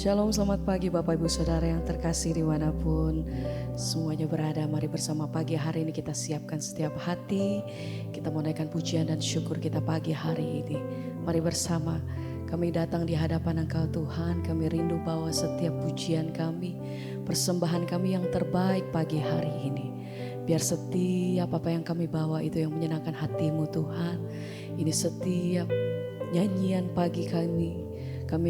Shalom, selamat pagi Bapak Ibu Saudara yang terkasih dimanapun semuanya berada. Mari bersama pagi hari ini kita siapkan setiap hati. Kita mau naikkan pujian dan syukur kita pagi hari ini. Mari bersama kami datang di hadapan Engkau Tuhan. Kami rindu bawa setiap pujian kami, persembahan kami yang terbaik pagi hari ini. Biar setiap apa yang kami bawa itu yang menyenangkan hati-Mu Tuhan. Ini setiap nyanyian pagi kami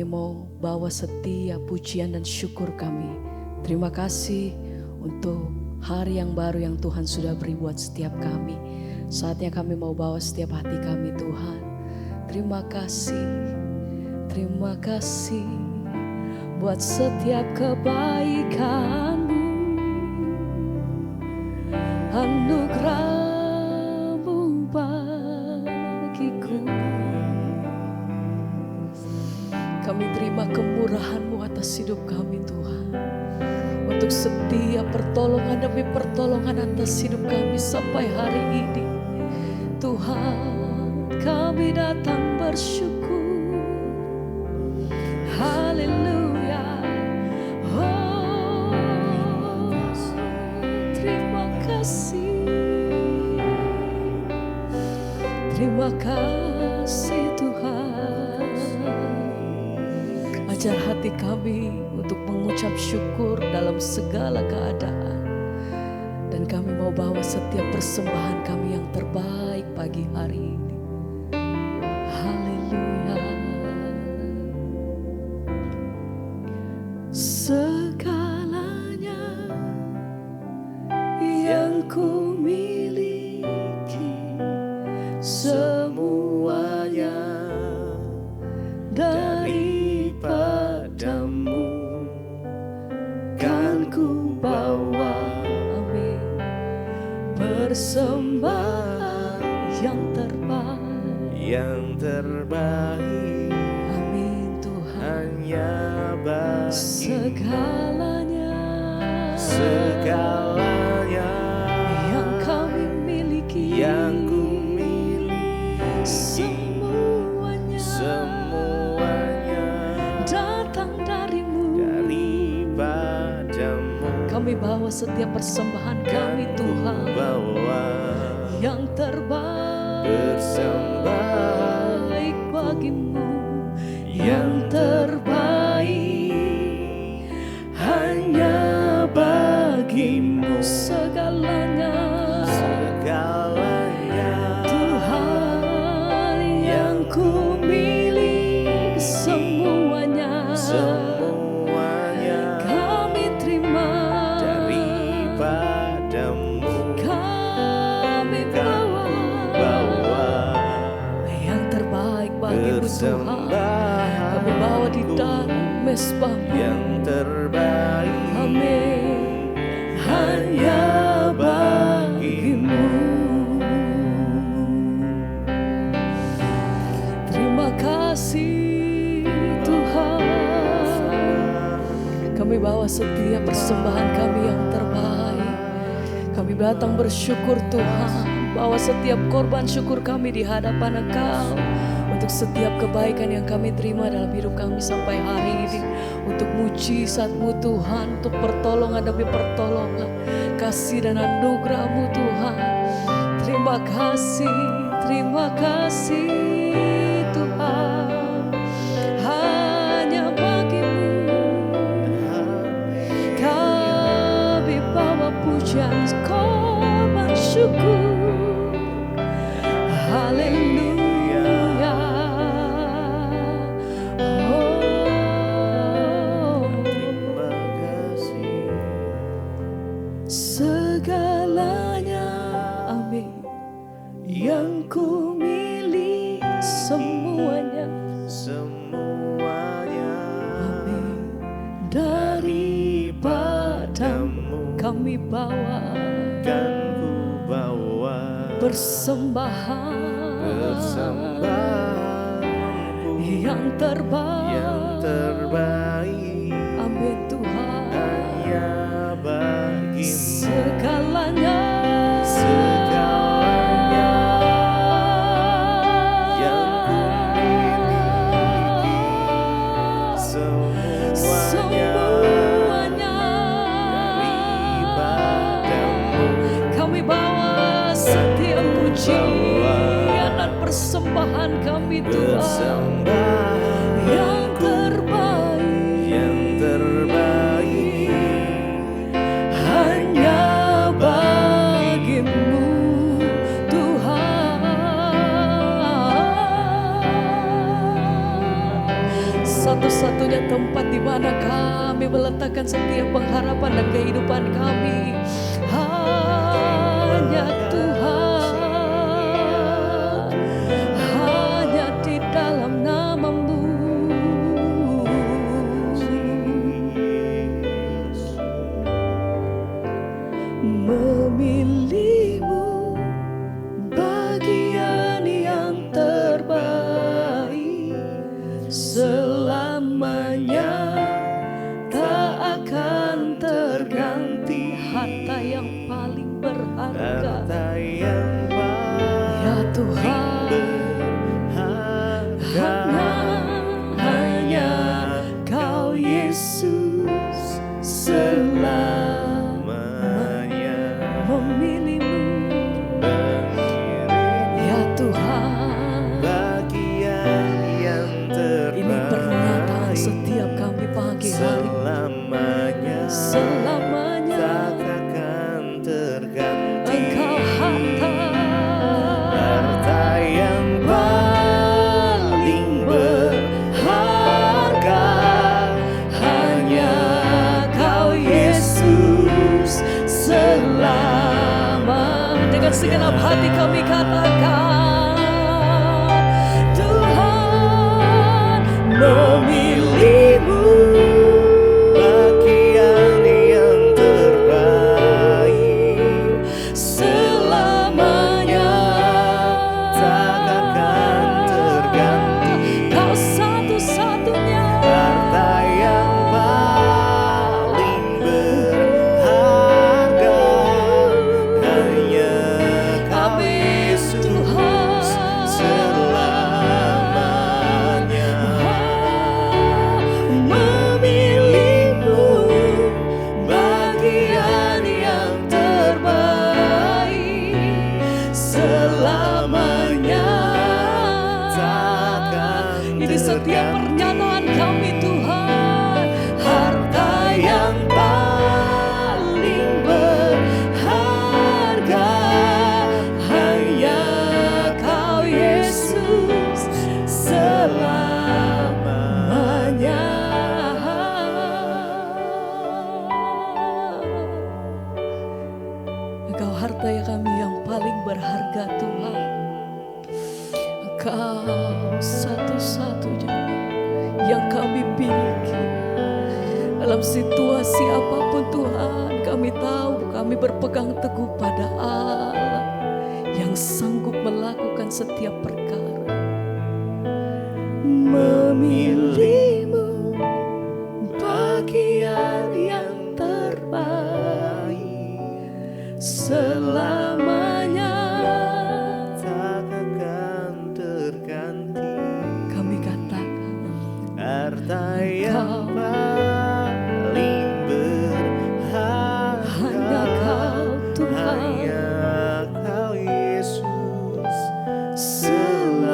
mau bawa setiap pujian dan syukur kami. Terima kasih untuk hari yang baru yang Tuhan sudah beri buat setiap kami. Saatnya kami mau bawa setiap hati kami Tuhan. Terima kasih buat setiap kebaikan-Mu, anugerah-Mu bagiku. Kami terima kemurahan-Mu atas hidup kami Tuhan. Untuk setiap pertolongan demi pertolongan atas hidup kami sampai hari ini. Tuhan, kami datang bersyukur. Haleluya. Oh, terima kasih. Terima kasih Tuhan. Ajar hati kami untuk mengucap syukur dalam segala keadaan. Dan kami mau bawa setiap persembahan kami yang terbaik pagi hari ini. Haleluya. Segalanya yang ku miliki, semuanya daripada-Mu kan ku bawa. Amin. Persembahan yang terbaik. Amin Tuhan. Hanya bagi segalanya yang kami miliki, yang ku miliki, semuanya datang dari-Mu, daripada-Mu. Kami bawa setiap persembahan kami Tuhan, bawa yang terbaik, persembahan bagi-Mu, yang terbaik hanya bagi-Mu. Segalanya Tuhan yang ku miliki, semuanya kami terima daripada-Mu. Kami bawa yang terbaik bagi-Mu Tuhan. Kami bawa di dalam mezbah yang terbaik. Amin. Hanya bagi-Mu. Terima kasih Tuhan. Kami bawa setiap persembahan kami yang terbaik. Kami datang bersyukur Tuhan. Bawa setiap korban syukur kami di hadapan Engkau. Untuk setiap kebaikan yang kami terima dalam hidup kami sampai hari ini. Untuk mujizat-Mu Tuhan, untuk pertolongan demi pertolongan, kasih dan anugerah-Mu Tuhan. Terima kasih Tuhan. Hanya bagi-Mu kami bawa pujian korban syukur. Haleluya. Segalanya, amin, yang ku miliki, semuanya, amin, daripada-Mu. Kami bawa persembahan yang terbaik, amin Tuhan. Hanya bagi-Mu. Segalanya yang ku miliki, pujian dan persembahan kami Tuhan yang terbaik hanya bagimu Tuhan. Satu-satunya tempat di mana kami meletakkan setiap pengharapan dan kehidupan kami hanya Tuhan, hanya di dalam nama-Mu. Memilih-Mu bagian yang terbaik, selamanya tak akan terganti. Harta yang paling berharga, ya Tuhan, hanya Kau Yesus selamanya. Memilih-Mu, ya Tuhan, bagian yang terbaik. Ini pernyataan setiap kami pagi hari. Selamanya tak akan terganti. Engkau harta yang paling berharga, hanya Kau Yesus selama. Dengan segenap hati kami katakan, Tuhan memilih-Mu bagian yang terbaik, selamanya tak akan terganti. Kau satu-satunya harta yang paling berharga, hanya Kau Yesus selamanya. Memilih-Mu bagian yang terbaik, selamanya takkan. Ini setiap pernyataan kami Tuhan, harta yang paling berharga, hanya Kau Yesus selamanya. Engkau harta yang kami yang paling berharga Tuhan. Engkau satu-satunya yang kami miliki. Dalam situasi apapun Tuhan, kami tahu kami berpegang teguh pada Allah yang sanggup melakukan setiap perkara. Memilih-Mu bagian yang terbaik, selamanya tak akan terganti. Kami katakan harta yang paling berharga, hanya Kau Tuhan, hanya Kau Yesus selamanya.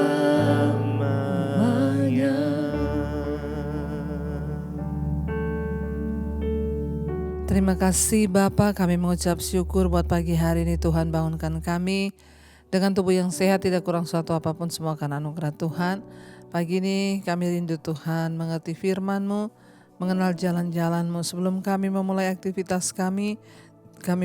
Terima kasih Bapa, kami mengucap syukur buat pagi hari ini. Tuhan bangunkan kami dengan tubuh yang sehat, tidak kurang suatu apapun, semua karena anugerah Tuhan. Pagi ini kami rindu Tuhan mengerti firman-Mu, mengenal jalan-jalan-Mu. Sebelum kami memulai aktivitas kami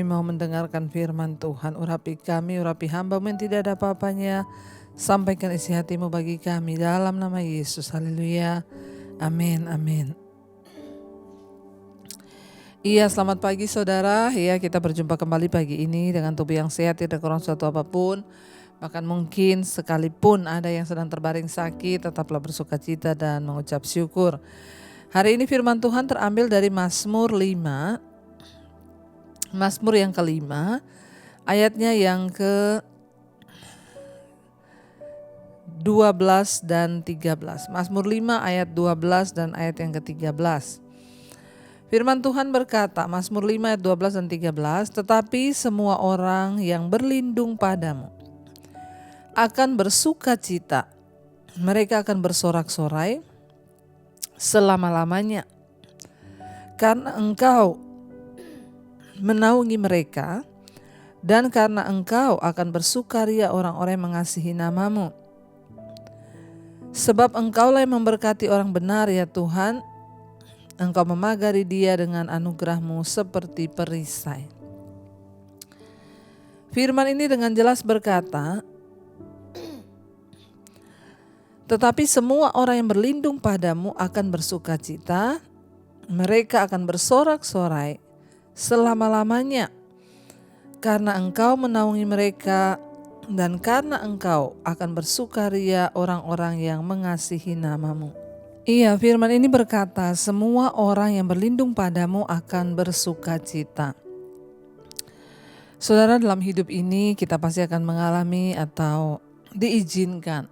mau mendengarkan firman Tuhan. Urapi kami, urapi hamba-Mu yang tidak ada apa-apanya. Sampaikan isi hati-Mu bagi kami dalam nama Yesus. Haleluya. Amin, amin. Iya, selamat pagi saudara. Ya, kita berjumpa kembali pagi ini dengan tubuh yang sehat, tidak kurang suatu apapun. Bahkan mungkin sekalipun ada yang sedang terbaring sakit, tetaplah bersukacita dan mengucap syukur. Hari ini firman Tuhan terambil dari Mazmur 5. Mazmur yang kelima, ayatnya yang ke 12 dan 13. Mazmur 5 ayat 12 dan ayat yang ke-13. Firman Tuhan berkata, Mazmur 5 ayat 12 dan 13, tetapi semua orang yang berlindung padamu akan bersuka cita. Mereka akan bersorak-sorai selama-lamanya. Karena Engkau menaungi mereka, dan karena Engkau akan bersukaria orang-orang yang mengasihi nama-Mu. Sebab Engkaulah yang memberkati orang benar ya Tuhan. Engkau memagari dia dengan anugerah-Mu seperti perisai. Firman ini dengan jelas berkata, tetapi semua orang yang berlindung padamu akan bersuka cita, mereka akan bersorak-sorai selama-lamanya, karena Engkau menaungi mereka, dan karena Engkau akan bersukaria orang-orang yang mengasihi nama-Mu. Iya, firman ini berkata, semua orang yang berlindung padamu akan bersuka cita. Saudara, dalam hidup ini kita pasti akan mengalami atau diizinkan.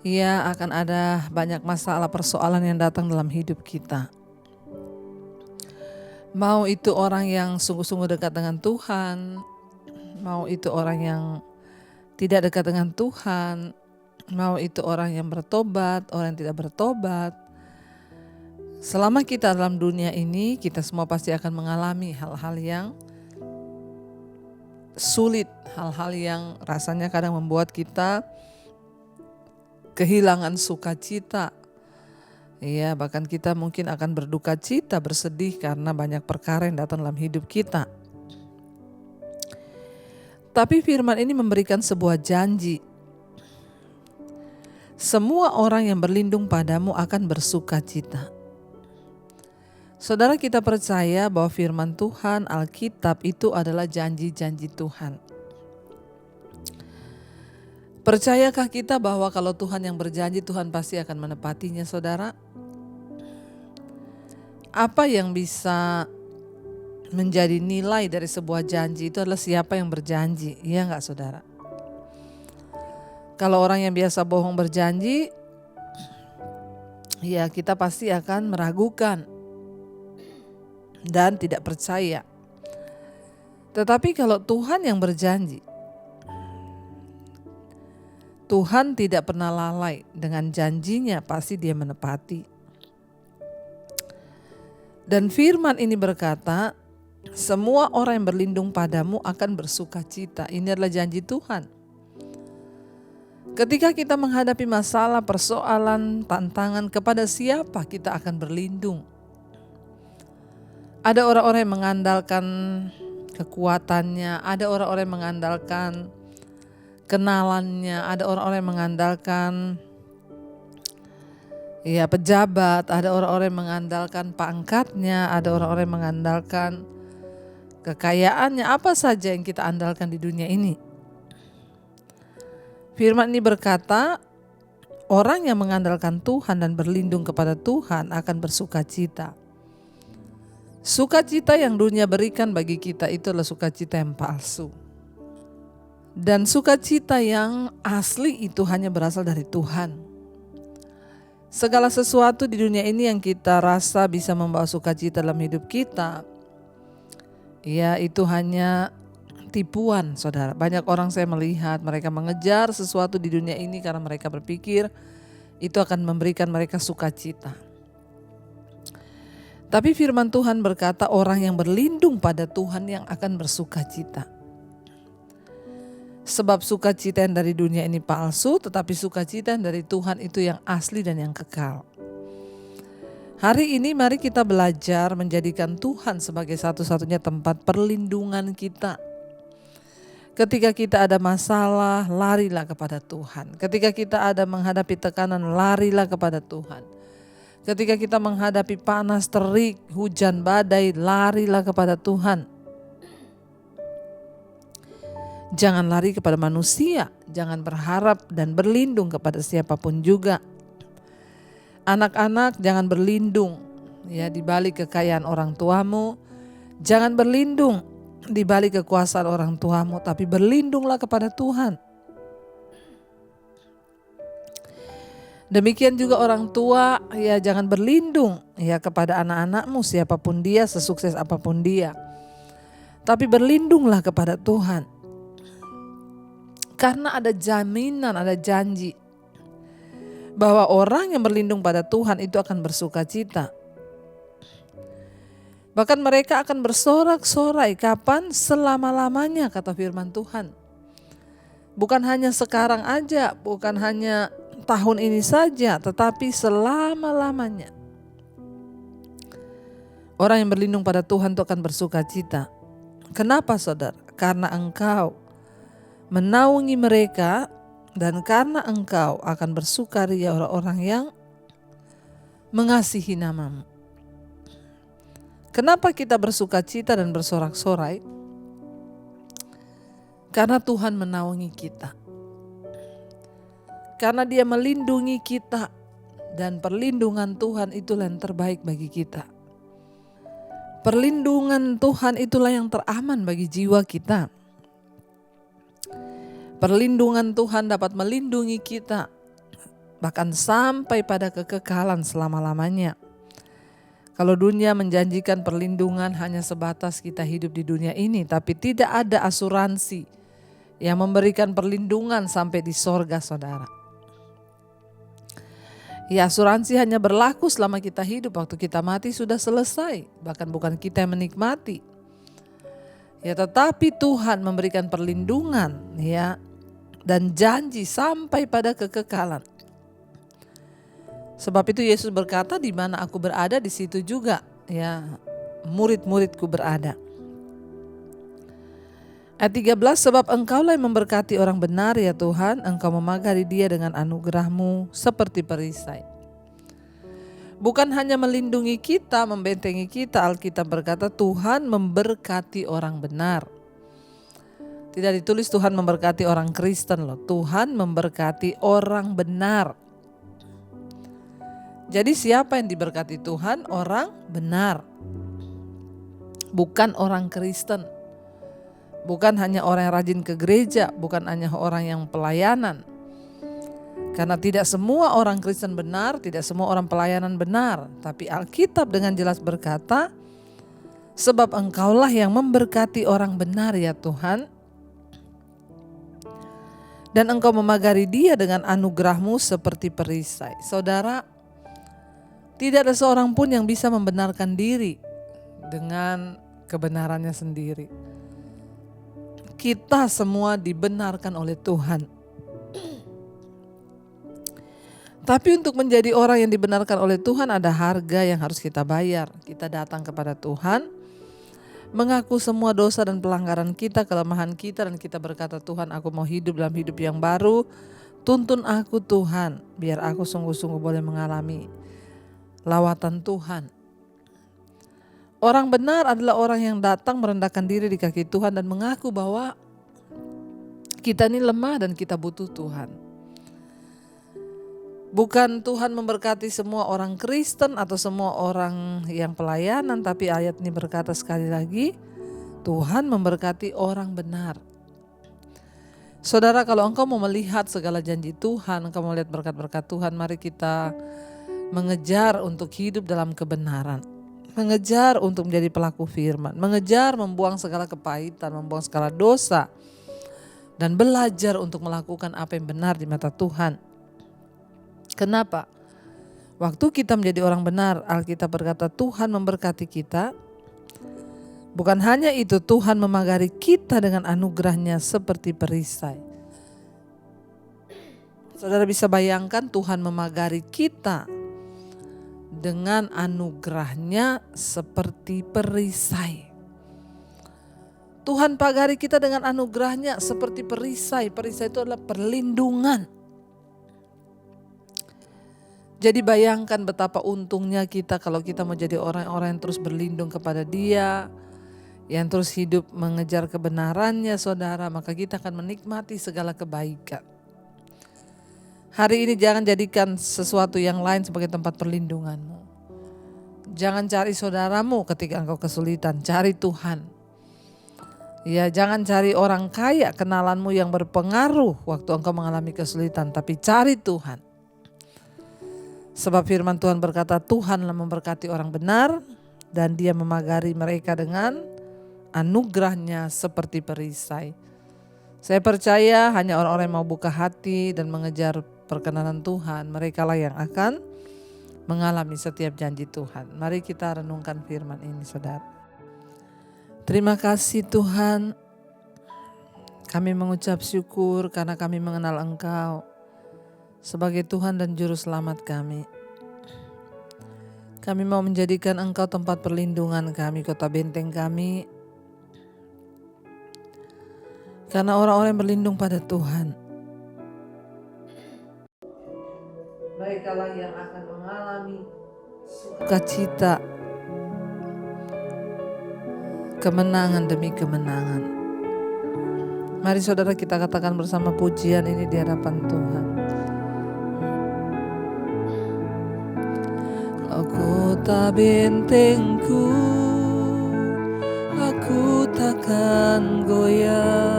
Ya, akan ada banyak masalah persoalan yang datang dalam hidup kita. Mau itu orang yang sungguh-sungguh dekat dengan Tuhan, mau itu orang yang tidak dekat dengan Tuhan, mau itu orang yang bertobat, orang yang tidak bertobat. Selama kita dalam dunia ini, kita semua pasti akan mengalami hal-hal yang sulit, hal-hal yang rasanya kadang membuat kita kehilangan sukacita. Ya, bahkan kita mungkin akan berduka cita, bersedih karena banyak perkara yang datang dalam hidup kita. Tapi firman ini memberikan sebuah janji. Semua orang yang berlindung padamu akan bersuka cita. Saudara, kita percaya bahwa firman Tuhan, Alkitab itu adalah janji-janji Tuhan. Percayakah kita bahwa kalau Tuhan yang berjanji, Tuhan pasti akan menepatinya, saudara? Apa yang bisa menjadi nilai dari sebuah janji itu adalah siapa yang berjanji, iya enggak saudara? Kalau orang yang biasa bohong berjanji, ya kita pasti akan meragukan dan tidak percaya. Tetapi kalau Tuhan yang berjanji, Tuhan tidak pernah lalai dengan janjinya, pasti Dia menepati. Dan firman ini berkata, semua orang yang berlindung padamu akan bersuka cita. Ini adalah janji Tuhan. Ketika kita menghadapi masalah, persoalan, tantangan, kepada siapa kita akan berlindung? Ada orang-orang yang mengandalkan kekuatannya, ada orang-orang yang mengandalkan kenalannya, ada orang-orang yang mengandalkan pejabat, ada orang-orang yang mengandalkan pangkatnya, ada orang-orang yang mengandalkan kekayaannya, apa saja yang kita andalkan di dunia ini. Firman ini berkata, orang yang mengandalkan Tuhan dan berlindung kepada Tuhan akan bersuka cita. Sukacita yang dunia berikan bagi kita itu adalah sukacita yang palsu. Dan sukacita yang asli itu hanya berasal dari Tuhan. Segala sesuatu di dunia ini yang kita rasa bisa membawa sukacita dalam hidup kita, ya itu hanya tipuan, saudara. Banyak orang saya melihat mereka mengejar sesuatu di dunia ini karena mereka berpikir itu akan memberikan mereka sukacita. Tapi firman Tuhan berkata orang yang berlindung pada Tuhan yang akan bersukacita. Sebab sukacita yang dari dunia ini palsu, tetapi sukacita yang dari Tuhan itu yang asli dan yang kekal. Hari ini mari kita belajar menjadikan Tuhan sebagai satu-satunya tempat perlindungan kita. Ketika kita ada masalah, larilah kepada Tuhan. Ketika kita ada menghadapi tekanan, larilah kepada Tuhan. Ketika kita menghadapi panas, terik, hujan, badai, larilah kepada Tuhan. Jangan lari kepada manusia, jangan berharap dan berlindung kepada siapapun juga. Anak-anak, jangan berlindung di balik kekayaan orang tuamu. Jangan berlindung di balik kekuasaan orang tuamu, tapi berlindunglah kepada Tuhan. Demikian juga orang tua, jangan berlindung kepada anak-anakmu, siapapun dia, sesukses apapun dia. Tapi berlindunglah kepada Tuhan. Karena ada jaminan, ada janji bahwa orang yang berlindung pada Tuhan itu akan bersuka cita. Bahkan mereka akan bersorak-sorai. Kapan? Selama-lamanya, kata firman Tuhan. Bukan hanya sekarang aja, bukan hanya tahun ini saja, tetapi selama-lamanya. Orang yang berlindung pada Tuhan itu akan bersuka cita. Kenapa, saudara? Karena engkau menaungi mereka, dan karena engkau akan bersukaria orang-orang yang mengasihi namamu. Kenapa kita bersuka cita dan bersorak-sorai? Karena Tuhan menaungi kita. Karena Dia melindungi kita, dan perlindungan Tuhan itulah yang terbaik bagi kita. Perlindungan Tuhan itulah yang teraman bagi jiwa kita. Perlindungan Tuhan dapat melindungi kita, bahkan sampai pada kekekalan selama-lamanya. Kalau dunia menjanjikan perlindungan hanya sebatas kita hidup di dunia ini, tapi tidak ada asuransi yang memberikan perlindungan sampai di sorga, saudara. Ya, asuransi hanya berlaku selama kita hidup, waktu kita mati sudah selesai, bahkan bukan kita yang menikmati. Ya, tetapi Tuhan memberikan perlindungan, ya, dan janji sampai pada kekekalan. Sebab itu Yesus berkata, di mana aku berada di situ juga ya murid-muridku berada. Ayat 13, sebab engkaulah yang memberkati orang benar ya Tuhan, engkau memagari dia dengan anugerah-Mu seperti perisai. Bukan hanya melindungi kita, membentengi kita, Alkitab berkata Tuhan memberkati orang benar. Tidak ditulis Tuhan memberkati orang Kristen loh. Tuhan memberkati orang benar. Jadi siapa yang diberkati Tuhan? Orang benar. Bukan orang Kristen. Bukan hanya orang yang rajin ke gereja. Bukan hanya orang yang pelayanan. Karena tidak semua orang Kristen benar. Tidak semua orang pelayanan benar. Tapi Alkitab dengan jelas berkata, sebab engkaulah yang memberkati orang benar ya Tuhan. Dan engkau memagari dia dengan anugerah-Mu seperti perisai. Saudara, tidak ada seorang pun yang bisa membenarkan diri dengan kebenarannya sendiri. Kita semua dibenarkan oleh Tuhan. Tapi untuk menjadi orang yang dibenarkan oleh Tuhan ada harga yang harus kita bayar. Kita datang kepada Tuhan, mengaku semua dosa dan pelanggaran kita, kelemahan kita, dan kita berkata, Tuhan, aku mau hidup dalam hidup yang baru. Tuntun aku Tuhan, biar aku sungguh-sungguh boleh mengalami lawatan Tuhan. Orang benar adalah orang yang datang merendahkan diri di kaki Tuhan dan mengaku bahwa kita ini lemah dan kita butuh Tuhan. Bukan Tuhan memberkati semua orang Kristen atau semua orang yang pelayanan, tapi ayat ini berkata sekali lagi, Tuhan memberkati orang benar. Saudara, kalau engkau mau melihat segala janji Tuhan, engkau mau lihat berkat-berkat Tuhan, mari kita mengejar untuk hidup dalam kebenaran. Mengejar untuk menjadi pelaku firman. Mengejar membuang segala kepahitan, membuang segala dosa. Dan belajar untuk melakukan apa yang benar di mata Tuhan. Kenapa? Waktu kita menjadi orang benar, Alkitab berkata Tuhan memberkati kita. Bukan hanya itu, Tuhan memagari kita dengan anugerah-Nya seperti perisai. Saudara bisa bayangkan Tuhan memagari kita dengan anugerah-Nya seperti perisai. Tuhan pagari kita dengan anugerah-Nya seperti perisai. Perisai itu adalah perlindungan. Jadi bayangkan betapa untungnya kita kalau kita mau jadi orang-orang yang terus berlindung kepada Dia, yang terus hidup mengejar kebenarannya, saudara, maka kita akan menikmati segala kebaikan. Hari ini jangan jadikan sesuatu yang lain sebagai tempat perlindunganmu. Jangan cari saudaramu ketika engkau kesulitan, cari Tuhan. Ya, jangan cari orang kaya, kenalanmu yang berpengaruh waktu engkau mengalami kesulitan, tapi cari Tuhan. Sebab firman Tuhan berkata, Tuhanlah memberkati orang benar dan Dia memagari mereka dengan anugerah-Nya seperti perisai. Saya percaya hanya orang-orang yang mau buka hati dan mengejar perkenanan Tuhan, mereka lah yang akan mengalami setiap janji Tuhan. Mari kita renungkan firman ini, saudara. Terima kasih Tuhan, kami mengucap syukur karena kami mengenal Engkau sebagai Tuhan dan Juru Selamat kami. Kami mau menjadikan Engkau tempat perlindungan kami, kota benteng kami. Karena orang-orang yang berlindung pada Tuhan, mereka lah yang akan mengalami sukacita, kemenangan demi kemenangan. Mari saudara kita katakan bersama pujian ini di hadapan Tuhan. Kau kota bentengku, aku takkan goyah.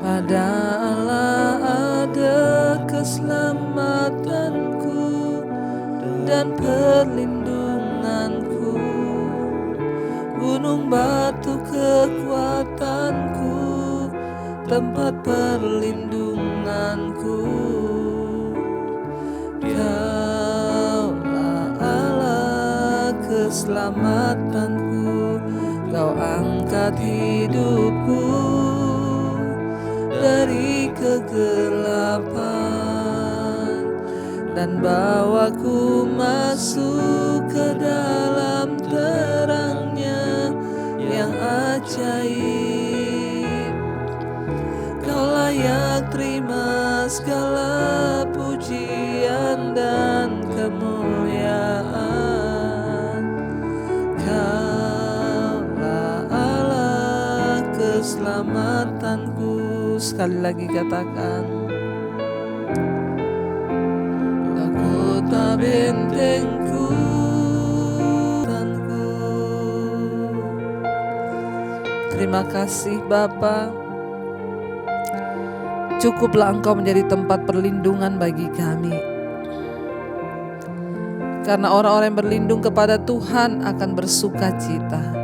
Pada Allah ada keselamatanku dan perlindunganku. Gunung batu kekuatanku, tempat perlindunganku. Kaulah Allah keselamatanku, Kau angkat hidupku dari kegelapan dan bawaku masuk ke dalam terangnya yang ajaib. Kau layak terima segala pujian dan kemuliaan. Kaulah Allah keselamatanku. Sekali lagi katakan, aku tak bentengku. Terima kasih Bapa. Cukuplah Engkau menjadi tempat perlindungan bagi kami. Karena orang-orang yang berlindung kepada Tuhan akan bersuka cita,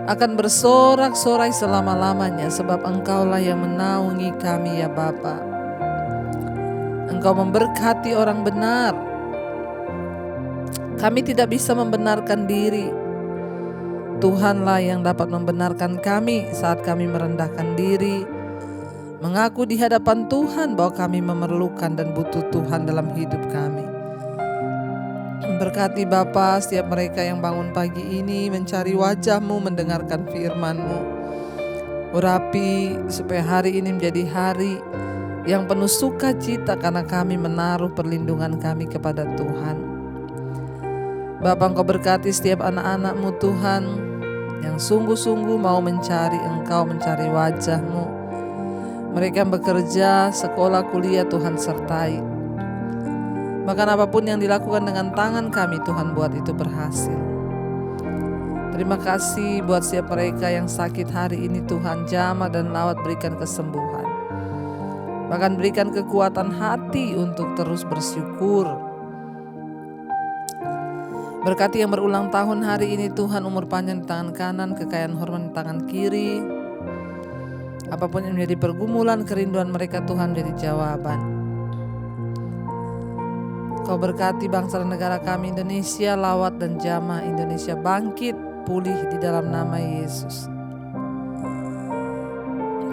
akan bersorak-sorai selama-lamanya, sebab Engkaulah yang menaungi kami ya Bapa. Engkau memberkati orang benar. Kami tidak bisa membenarkan diri. Tuhanlah yang dapat membenarkan kami saat kami merendahkan diri, mengaku di hadapan Tuhan bahwa kami memerlukan dan butuh Tuhan dalam hidup kami. Berkati Bapa setiap mereka yang bangun pagi ini mencari wajah-Mu, mendengarkan firman-Mu. Urapi supaya hari ini menjadi hari yang penuh sukacita karena kami menaruh perlindungan kami kepada Tuhan. Bapa, Engkau berkati setiap anak-anak-Mu Tuhan yang sungguh-sungguh mau mencari Engkau, mencari wajah-Mu. Mereka yang bekerja, sekolah, kuliah, Tuhan sertai. Bahkan apapun yang dilakukan dengan tangan kami, Tuhan buat itu berhasil. Terima kasih buat setiap mereka yang sakit hari ini, Tuhan jamah dan lawat, berikan kesembuhan. Bahkan berikan kekuatan hati untuk terus bersyukur. Berkati yang berulang tahun hari ini Tuhan, umur panjang di tangan kanan, kekayaan hormat di tangan kiri. Apapun yang menjadi pergumulan, kerinduan mereka Tuhan jadi jawaban. Kau berkati bangsa dan negara kami Indonesia, lawat dan jamah Indonesia bangkit, pulih di dalam nama Yesus.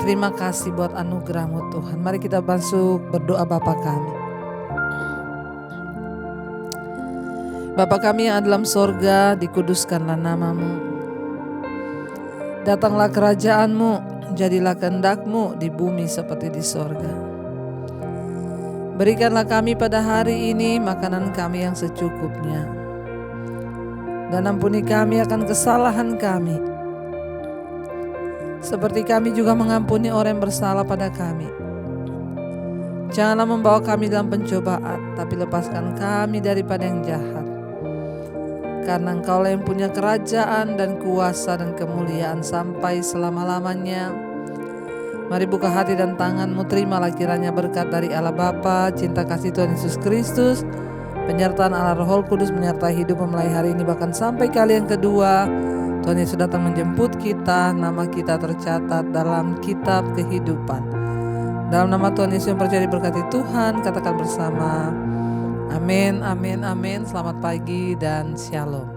Terima kasih buat anugerah-Mu Tuhan. Mari kita masuk berdoa Bapa kami. Bapa kami yang ada dalam sorga, dikuduskanlah nama-Mu. Datanglah kerajaan-Mu, jadilah kehendak-Mu di bumi seperti di sorga. Berikanlah kami pada hari ini makanan kami yang secukupnya. Dan ampuni kami akan kesalahan kami, seperti kami juga mengampuni orang yang bersalah pada kami. Janganlah membawa kami dalam pencobaan, tapi lepaskan kami daripada yang jahat. Karena Engkaulah yang punya kerajaan dan kuasa dan kemuliaan sampai selama-lamanya. Mari buka hati dan tangan-Mu, terimalah kiranya berkat dari Allah Bapa, cinta kasih Tuhan Yesus Kristus, penyertaan Allah Roh Kudus menyertai hidup memulai hari ini bahkan sampai kali yang kedua. Tuhan Yesus datang menjemput kita, nama kita tercatat dalam kitab kehidupan. Dalam nama Tuhan Yesus yang percaya diberkati Tuhan, katakan bersama, amin, amin, amin. Selamat pagi dan shalom.